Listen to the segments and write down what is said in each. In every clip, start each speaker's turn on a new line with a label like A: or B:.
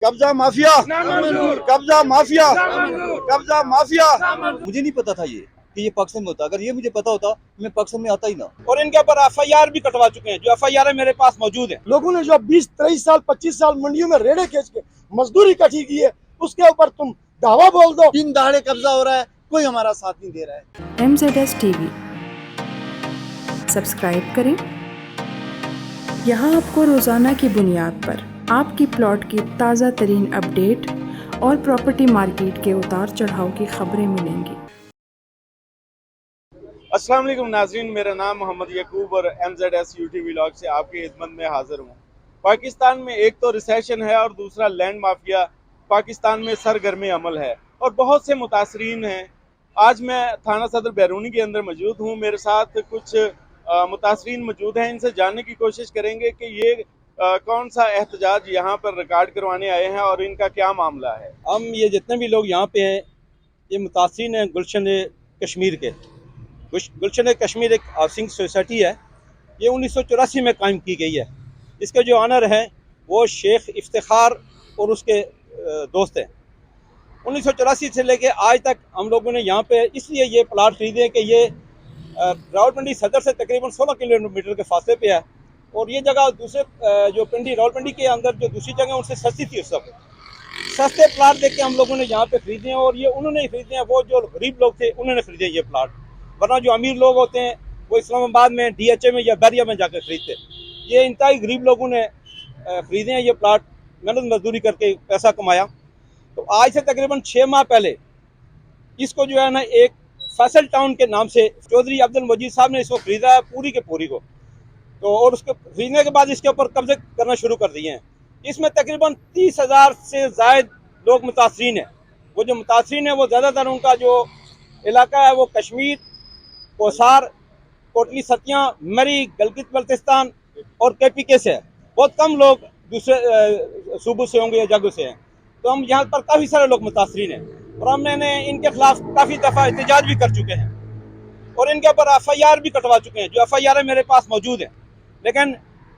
A: कब्जा माफिया, कब्जा माफिया, कब्जा माफिया।
B: मुझे नहीं पता था ये कि ये पाकिस्तान में होता। अगर ये मुझे पता होता मैं पाकिस्तान में आता ही ना।
C: और इनके ऊपर FIR भी कटवा चुके हैं, जो FIR मेरे पास मौजूद है।
A: लोगों ने जो 20-23 साल 25 साल मंडियों में रेड़े खींच के मजदूरी इकट्ठी की है, उसके ऊपर तुम दावा बोल दो।
D: दिन दहाड़े कब्जा हो रहा है, कोई हमारा साथ नहीं दे रहा है।
E: MZS TV सब्सक्राइब करें। यहाँ आपको रोज़ाना की बुनियाद पर आपकी प्लॉट की ताज़ा तरीन अपडेट और प्रॉपर्टी मार्केट के उतार चढ़ाव की खबरें मिलेंगी।
C: अस्सलाम वालेकुम नाज़रीन, मेरा नाम मोहम्मद यकूब और MZS UT व्लॉग से आपकी खिदमत में हाजिर हूँ। पाकिस्तान में एक तो रिसेशन है और दूसरा लैंड माफिया पाकिस्तान में सरगर्म अमल है और बहुत से मुतासरीन हैं। आज मैं थाना सदर बैरूनी के अंदर मौजूद हूँ। मेरे साथ कुछ मुतासरीन मौजूद हैं। इनसे जानने की कोशिश करेंगे कि ये कौन सा एहतजाज यहाँ पर रिकॉर्ड करवाने आए हैं और इनका क्या मामला है।
F: हम ये जितने भी लोग यहाँ पे हैं, ये मुतासरीन हैं गुलशन कश्मीर के। गुलशन कश्मीर एक हाउसिंग सोसाइटी है। ये 1984 में कायम की गई है। इसके जो ऑनर हैं वो शेख इफ्तिखार और उसके दोस्त हैं। 1984 से लेके आज तक हम लोगों ने यहाँ पे इसलिए ये प्लाट खरीदे कि ये रावलपिंडी सदर से तकरीबन 16 किलोमीटर के फासले पे है और ये जगह दूसरे जो पिंडी रावलपिंडी के अंदर जो दूसरी जगह उनसे सस्ती थी। उस वक्त सस्ते प्लाट देख के हम लोगों ने यहाँ पे खरीदे हैं और ये उन्होंने ही खरीदे हैं। वो जो गरीब लोग थे उन्होंने खरीदे ये प्लाट, वरना जो अमीर लोग होते हैं वो इस्लामाबाद में DHA में या बैरिया में जाकर खरीदते। ये इंतहाई गरीब लोगों ने खरीदे हैं ये प्लाट, मेहनत मजदूरी करके पैसा कमाया। तो आज से तकरीबन 6 माह पहले इसको जो है ना एक फैसल टाउन के नाम से चौधरी अब्दुल मजीद साहब ने इसको खरीदा है पूरी के पूरी को। तो और उसके खरीदने के बाद इसके ऊपर कब्जे करना शुरू कर दिए हैं। इसमें तकरीबन 30,000 से ज़ायद लोग मुतासरीन हैं। वो जो मुतासरीन है वो ज़्यादातर उनका जो इलाका है वो कश्मीर, कोसार, कोटली सतियाँ, मरी, गलगित बल्तिस्तान और KPK से है। बहुत कम लोग दूसरे सूबों से होंगे या जगहों से हैं। तो हम यहाँ पर काफ़ी सारे लोग मुतासरीन हैं और हमने इनके खिलाफ काफ़ी दफ़ा एहतजाज भी कर चुके हैं और इनके ऊपर FIR भी कटवा चुके हैं, जो FIR मेरे पास मौजूद है। लेकिन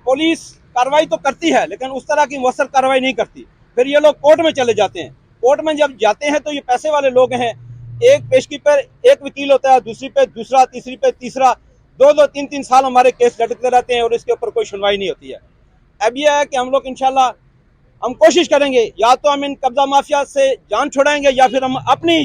F: पुलिस कार्रवाई तो करती है लेकिन उस तरह की मौसर कार्रवाई नहीं करती। फिर ये लोग कोर्ट में चले जाते हैं। कोर्ट में जब जाते हैं तो ये पैसे वाले लोग हैं। एक पेशगी पर एक वकील होता है, दूसरी पे दूसरा, तीसरी पे तीसरा, 2-2, 3-3 साल हमारे केस लटकते रहते हैं और इसके ऊपर कोई सुनवाई नहीं होती है। अब यह है कि हम लोग इंशाल्लाह हम कोशिश करेंगे, या तो हम इन कब्जा माफिया से जान छुड़ाएंगे या फिर हम अपनी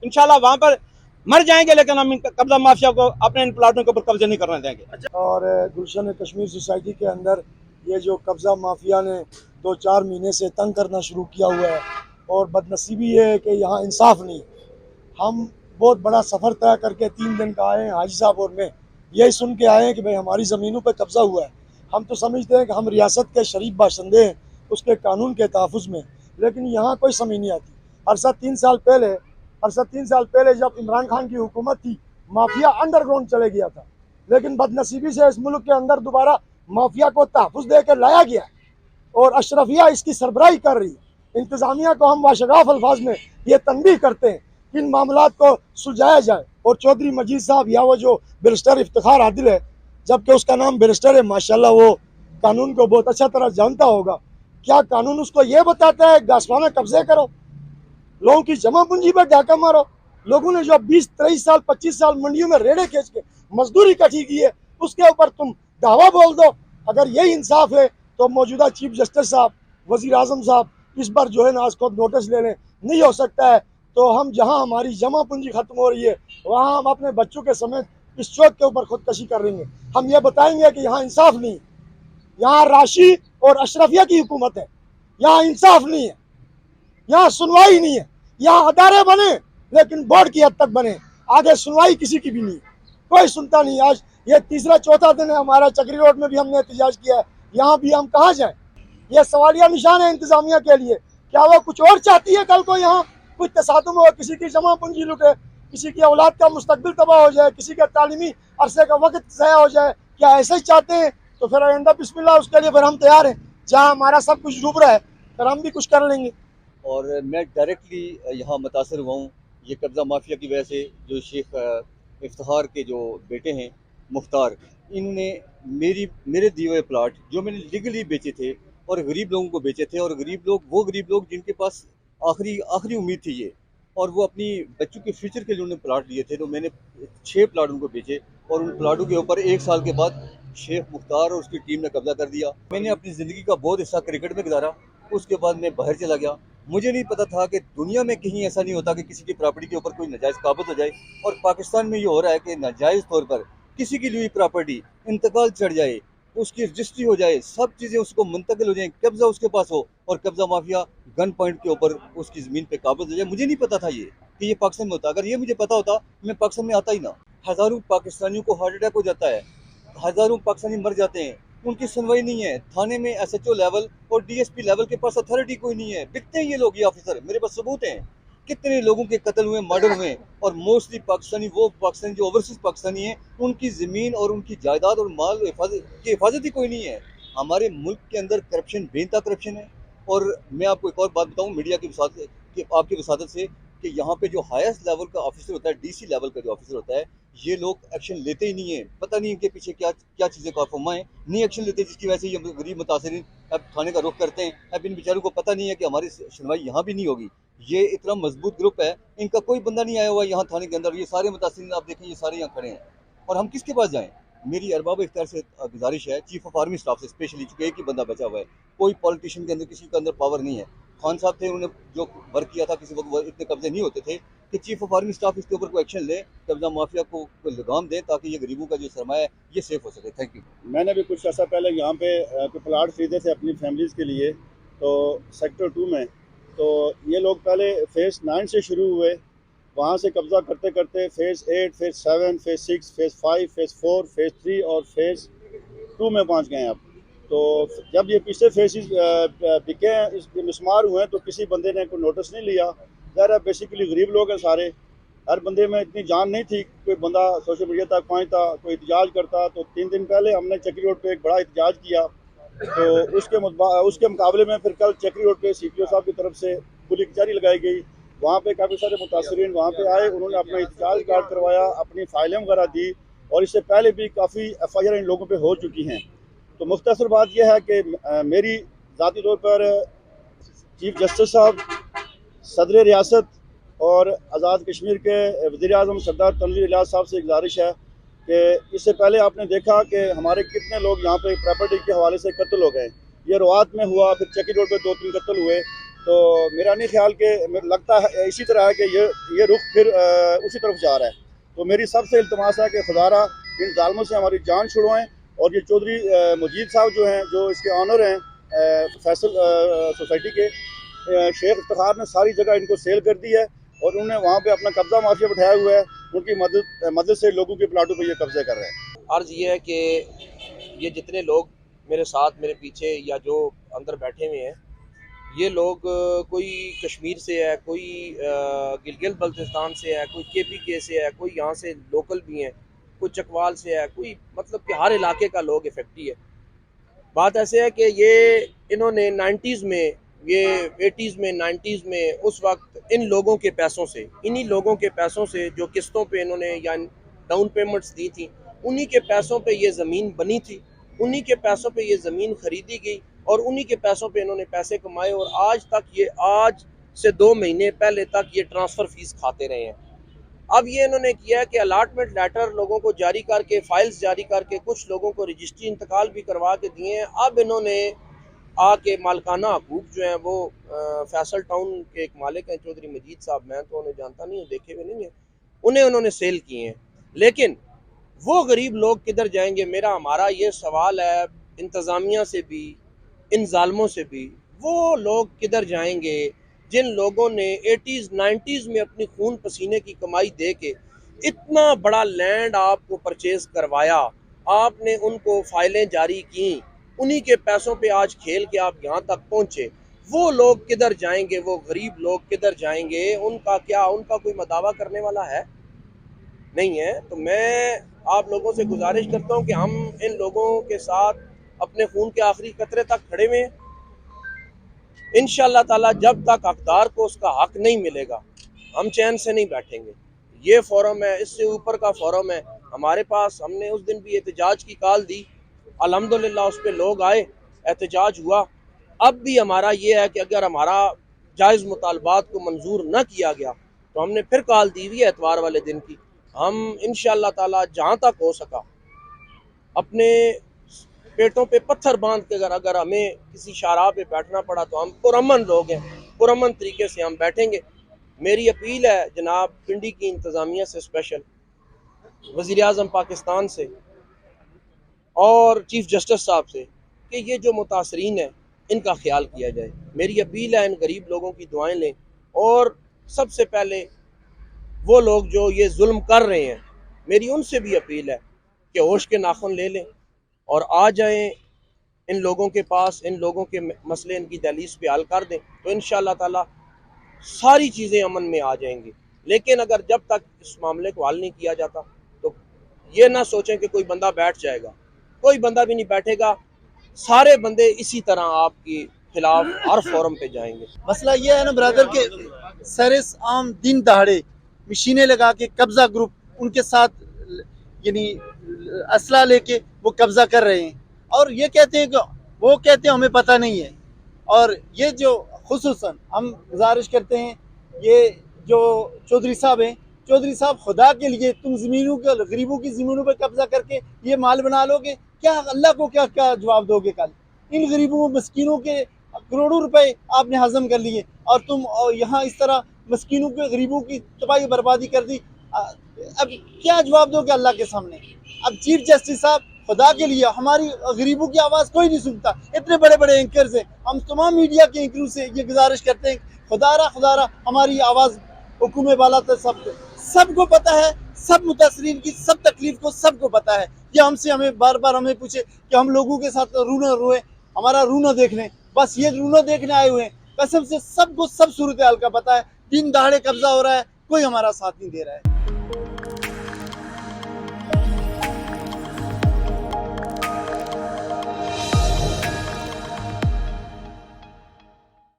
F: इंशाल्लाह वहाँ पर मर जाएंगे, लेकिन हम कब्जा माफिया को अपने इन प्लाटों के ऊपर कब्जे नहीं करने देंगे।
A: और गुलशन कश्मीर सोसाइटी के अंदर ये जो कब्जा माफिया ने 2-4 महीने से तंग करना शुरू किया हुआ है और बदनसीबी ये है कि यहाँ इंसाफ नहीं। हम बहुत बड़ा सफ़र तय करके 3 दिन का आए हैं हाजी साहब और मैं, यही सुन के आए हैं कि भाई हमारी ज़मीनों पर कब्जा हुआ है। हम तो समझते हैं कि हम रियासत के शरीफ बाशिंदे हैं उसके कानून के तहफ़्फ़ुज़ में, लेकिन यहाँ कोई समझ नहीं आती। अरसा 3 साल पहले जब इमरान खान की हुकूमत थी, माफिया अंडरग्राउंड चले गया था, लेकिन बदनसीबी से इस मुल्क के अंदर दोबारा माफिया को तहफ़्फ़ुज़ दे कर लाया गया और अशरफिया इसकी सरबराही कर रही है। इंतज़ामिया को हम वाशगाफ अल्फाज में ये तनबीह करते हैं कि इन मामलात को सुलझाया जाए और चौधरी मजीद साहब या वो जो बैरिस्टर इफ्तिखार आदिल है, जबकि उसका नाम बैरिस्टर है, माशाल्लाह वो कानून को बहुत अच्छा तरह जानता होगा। क्या कानून उसको ये बताता है गासवाना कब्जे करो, लोगों की जमा पूंजी पर डाका मारो? लोगों ने जो 20-23 साल 25 साल मंडियों में रेड़े खींच के मजदूरी इकट्ठी की है, उसके ऊपर तुम दावा बोल दो। अगर यही इंसाफ है तो मौजूदा चीफ जस्टिस साहब, वजीर आजम साहब इस बार जो है ना आज खुद नोटिस ले लें। नहीं हो सकता है तो हम जहां हमारी जमा पूंजी खत्म हो रही है वहां हम अपने बच्चों के समेत इस चौक के ऊपर खुदकशी कर लेंगे। हम ये बताएंगे कि यहाँ इंसाफ नहीं, यहाँ राशि और अशरफिया की हुकूमत है, यहाँ इंसाफ नहीं है, यहाँ सुनवाई नहीं है। यहाँ अदारे बने लेकिन बोर्ड की हद तक बने, आगे सुनवाई किसी की भी नहीं, कोई सुनता नहीं। आज ये 3-4 दिन है हमारा चक्री रोड में भी हमने एहतजाज किया है, यहाँ भी हम कहाँ जाएं? ये सवालिया निशान है इंतजामिया के लिए। क्या वो कुछ और चाहती है कल को यहाँ कुछ तसादुम हो, किसी की जमा पूंजी लुटे, किसी की औलाद का मुस्तकबिल तबाह हो जाए, किसी का तालीमी अरसे का वक्त ज़ाया हो जाए? क्या ऐसे ही चाहते हैं? तो फिर आइंदा बिस्मिल्लाह, उसके लिए फिर हम तैयार हैं। जहाँ हमारा सब कुछ डूब रहा है फिर हम भी कुछ कर लेंगे।
B: और मैं डायरेक्टली यहाँ मुतासर हुआ हूँ ये कब्ज़ा माफिया की वजह से। जो शेख इफ्तिखार के जो बेटे हैं मुख्तार, इन्होंने मेरे दिए हुए प्लाट जो मैंने लीगली बेचे थे और गरीब लोगों को बेचे थे। और गरीब लोग जिनके पास आखिरी उम्मीद थी ये, और वो अपनी बच्चों के फ्यूचर के लिए उन्होंने प्लाट लिए थे। तो मैंने 6 प्लाट उनको बेचे और उन प्लाटों के ऊपर 1 साल के बाद शेख मुख्तार और उसकी टीम ने कब्जा कर दिया। मैंने अपनी ज़िंदगी का बहुत हिस्सा क्रिकेट में गुजारा, उसके बाद मैं बाहर चला गया। मुझे नहीं पता था कि दुनिया में कहीं ऐसा नहीं होता कि किसी की प्रॉपर्टी के ऊपर कोई नाजायज़ काबज़ हो जाए, और पाकिस्तान में ये हो रहा है कि नाजायज़ तौर पर किसी की ली हुई प्रॉपर्टी इंतकाल चढ़ जाए, उसकी रजिस्ट्री हो जाए, सब चीज़ें उसको मुंतकिल हो जाए, कब्जा उसके पास हो, और कब्जा माफिया गन पॉइंट के ऊपर उसकी ज़मीन पे काबज़ हो जाए। मुझे नहीं पता था ये कि ये पाकिस्तान में होता। अगर ये मुझे पता होता मैं पाकिस्तान में आता ही ना। हज़ारों पाकिस्तानियों को हार्ट अटैक हो जाता है, हज़ारों पाकिस्तानी मर जाते हैं, उनकी सुनवाई नहीं है। थाने में SHO लेवल और DSP लेवल के पास अथॉरिटी कोई नहीं है। बिकते हैं ये लोग, ये ऑफिसर, मेरे पास सबूत हैं। कितने लोगों के कत्ल हुए, मर्डर हुए, और मोस्टली पाकिस्तानी, वो पाकिस्तानी जो ओवरसीज पाकिस्तानी हैं, उनकी ज़मीन और उनकी जायदाद और माल की हिफाजत ही कोई नहीं है। हमारे मुल्क के अंदर करप्शन, बेनता करप्शन है। और मैं आपको एक और बात बताऊं मीडिया की आपकी वसादत से, कि यहाँ पे जो हाईएस्ट लेवल का ऑफिसर होता है, DC लेवल का जो ऑफिसर होता है, ये लोग एक्शन लेते ही नहीं है। पता नहीं इनके पीछे क्या क्या चीज़ें कारफरमा है, नहीं एक्शन लेते, जिसकी वजह से ये गरीब मुतासरीन अब थाने का रुख करते हैं। अब इन बेचारों को पता नहीं है कि हमारी सुनवाई यहाँ भी नहीं होगी। ये इतना मजबूत ग्रुप है, इनका कोई बंदा नहीं आया हुआ यहाँ थाने के अंदर। ये सारे मुतासरीन आप देखें, ये सारे यहाँ खड़े हैं, और हम किसके पास जाएँ? मेरी अरबाब इख्तियार से गुजारिश है, चीफ ऑफ आर्मी स्टाफ से स्पेशली, चूँकि एक ही बंदा बचा हुआ है, कोई पॉलिटिशियन के अंदर किसी के अंदर पावर नहीं है। खान साहब थे, उन्होंने जो वर्क किया था, किसी वक्त इतने कब्जे नहीं होते थे, कि चीफ ऑफ आर्मी स्टाफ इसके ऊपर कोई एक्शन ले, कब्जा माफिया को लगाम दे, ताकि ये गरीबों का जो सरमाया है ये सेफ हो सके। Thank you.
G: मैंने भी कुछ अर्सा पहले यहाँ पे कुछ प्लाट खरीदे थे अपनी फैमिलीज़ के लिए, तो सेक्टर 2 में। तो ये लोग पहले फेज़ 9 से शुरू हुए, वहाँ से कब्ज़ा करते करते phase 8, phase 7, phase 6, phase 5, phase 4, phase 3 और फेज़ 2 में पहुँच गए हैं अब। तो जब ये पिछले फेसेस बिके हैं, इस मिसमार हुए हैं, तो किसी बंदे ने कोई नोटिस नहीं लिया। ज़रा बेसिकली गरीब लोग हैं सारे, हर बंदे में इतनी जान नहीं थी, कोई बंदा सोशल मीडिया तक पहुँचता, कोई एहतजाज करता। तो 3 दिन पहले हमने चक्री रोड पे एक बड़ा एहतजाज किया, तो उसके मुकाबले में फिर कल चक्री रोड पे CPO साहब की तरफ से पुलिस कचहरी लगाई गई। वहाँ पे काफ़ी सारे मुतासरीन वहाँ पे आए, उन्होंने अपना एहतजाज कार्ड करवाया, अपनी फाइलें वगैरह दी, और इससे पहले भी काफ़ी FIR इन लोगों पे हो चुकी हैं। तो मुख्तसर बात यह है कि मेरी ज़ाती तौर पर चीफ जस्टिस साहब, सदर रियासत और आज़ाद कश्मीर के वज़ीर-ए-आज़म सरदार तनवीर इलियास साहब से गुजारिश है कि इससे पहले आपने देखा कि हमारे कितने लोग यहाँ पे प्रॉपर्टी के हवाले से कत्ल हो गए। ये रवात में हुआ, फिर चक्की रोड पे 2-3 कत्ल हुए। तो मेरा नहीं ख्याल कि मुझे लगता है इसी तरह है कि ये रुख फिर उसी तरफ जा रहा है। तो मेरी सबसे इल्तमास है कि खुदारा इन जालमों से हमारी जान छुड़वाएँ। और ये चौधरी मजीद साहब जो हैं, जो इसके ऑनर हैं फैसल सोसाइटी के, शेख इफ्तिखार ने सारी जगह इनको सेल कर दी है, और उन्होंने वहाँ पे अपना कब्जा माफिया बैठाया हुआ है। उनकी मदद से लोगों के प्लाटों पे ये कब्जे कर रहे हैं।
H: अर्ज़ ये है कि ये जितने लोग मेरे साथ, मेरे पीछे, या जो अंदर बैठे हुए हैं, ये लोग कोई कश्मीर से है, कोई गिलगित बल्तिस्तान से है, कोई KPK से है, कोई यहाँ से लोकल भी हैं, कोई चकवाल से है, कोई मतलब कि हर इलाके का लोग इफेक्टी है। बात ऐसे है कि ये इन्होंने 90s में, ये 80s में, 90s में, उस वक्त इन लोगों के पैसों से, इन्हीं लोगों के पैसों से जो किस्तों पे इन्होंने या डाउन पेमेंट्स दी थी, उन्हीं के पैसों पे ये ज़मीन बनी थी, उन्हीं के पैसों पे ये ज़मीन ख़रीदी गई, और उन्हीं के पैसों पे इन्होंने पैसे कमाए, और आज से 2 महीने पहले तक ये ट्रांसफ़र फ़ीस खाते रहे हैं। अब ये इन्होंने किया है कि अलाटमेंट लेटर लोगों को जारी करके, फाइल्स जारी करके, कुछ लोगों को रजिस्ट्री इंतकाल भी करवा के दिए हैं। अब इन्होंने आके मालकाना हकूक़ जो हैं वो फैसल टाउन के एक मालिक हैं चौधरी मजीद साहब, मैं तो उन्हें जानता नहीं हूँ, देखे हुए नहीं है, उन्होंने सेल किए हैं। लेकिन वो गरीब लोग किधर जाएंगे? हमारा ये सवाल है इंतज़ामिया से भी, इन जालमों से भी, वो लोग किधर जाएंगे जिन लोगों ने 80s 90s में अपनी खून पसीने की कमाई दे के इतना बड़ा लैंड आपको परचेज करवाया, आपने उनको फाइलें जारी की, उन्हीं के पैसों पे आज खेल के आप यहाँ तक पहुँचे। वो लोग किधर जाएंगे? वो गरीब लोग किधर जाएंगे? उनका कोई मदावा करने वाला है? नहीं है। तो मैं आप लोगों से गुजारिश करता हूँ कि हम इन लोगों के साथ अपने खून के आखिरी कतरे तक खड़े हुए हैं। इंशाअल्लाह ताला जब तक हकदार को उसका हक नहीं मिलेगा, हम चैन से नहीं बैठेंगे। ये फोरम है, इससे ऊपर का फोरम है हमारे पास। हमने उस दिन भी एहतजाज की कॉल दी, अल्हम्दुलिल्लाह उस पर लोग आए, एहतजाज हुआ, अब भी हमारा ये है कि अगर हमारा जायज़ मुतालबात को मंजूर न किया गया तो हमने फिर कॉल दी हुई है एतवार वाले दिन की, हम इंशाअल्लाह ताला जहाँ तक हो सका अपने पेटों पे पत्थर बांध के अगर हमें किसी शाहराह पे बैठना पड़ा तो हम पुरअमन लोग हैं, पुरअमन तरीके से हम बैठेंगे। मेरी अपील है जनाब पिंडी की इंतज़ामिया से, स्पेशल वज़ीर आज़म पाकिस्तान से और चीफ जस्टिस साहब से कि ये जो मुतासरीन है इनका ख्याल किया जाए। मेरी अपील है इन गरीब लोगों की दुआएं लें और सबसे पहले वो लोग जो ये जुल्म कर रहे हैं, मेरी उनसे भी अपील है कि होश के नाखून ले लें और आ जाएं इन लोगों के पास, इन लोगों के मसले इनकी दहलीज पे हल कर दें तो इंशाअल्लाह ताला सारी चीज़ें अमन में आ जाएंगी। लेकिन अगर जब तक इस मामले को हल नहीं किया जाता तो ये ना सोचें कि कोई बंदा बैठ जाएगा, कोई बंदा भी नहीं बैठेगा। सारे बंदे इसी तरह आपके खिलाफ हर फोरम पे जाएंगे।
D: मसला ये है ना ब्रदर के सरेस आम दिन दहाड़े मशीनें लगा के कब्जा ग्रुप उनके साथ यानी असला लेके वो कब्जा कर रहे हैं और ये कहते हैं कि वो कहते हैं हमें पता नहीं है। और ये जो खुसूसन हम गुजारिश करते हैं, ये जो चौधरी साहब हैं, चौधरी साहब खुदा के लिए तुम ज़मीनों के गरीबों की ज़मीनों पर कब्जा करके ये माल बना लोगे, क्या अल्लाह को क्या क्या जवाब दोगे? कल इन गरीबों मस्कीनों के करोड़ों रुपए आपने हजम कर लिए और तुम यहाँ इस तरह मस्कीनों के गरीबों की तबाही बर्बादी कर दी। अब क्या जवाब दोगे अल्लाह के सामने? अब चीफ जस्टिस साहब खुदा के लिए हमारी गरीबों की आवाज़ कोई नहीं सुनता। इतने बड़े बड़े एंकर्स हैं, हम तमाम मीडिया के एंकरों से ये गुजारिश करते हैं खुदारा हमारी आवाज़ हुकूमत वाला तक सबको पता है, सब मुतासरीन की सब तकलीफ को सबको पता है। ये हमसे हमें बार बार हमें पूछे कि हम लोगों के साथ रूना रोए, हमारा रूना देख लें, बस ये रूना देखने आए हुए हैं। कसम से सबको सब सूरत हाल का पता है। दिन दहाड़े कब्जा हो रहा है, कोई हमारा साथ नहीं दे रहा है।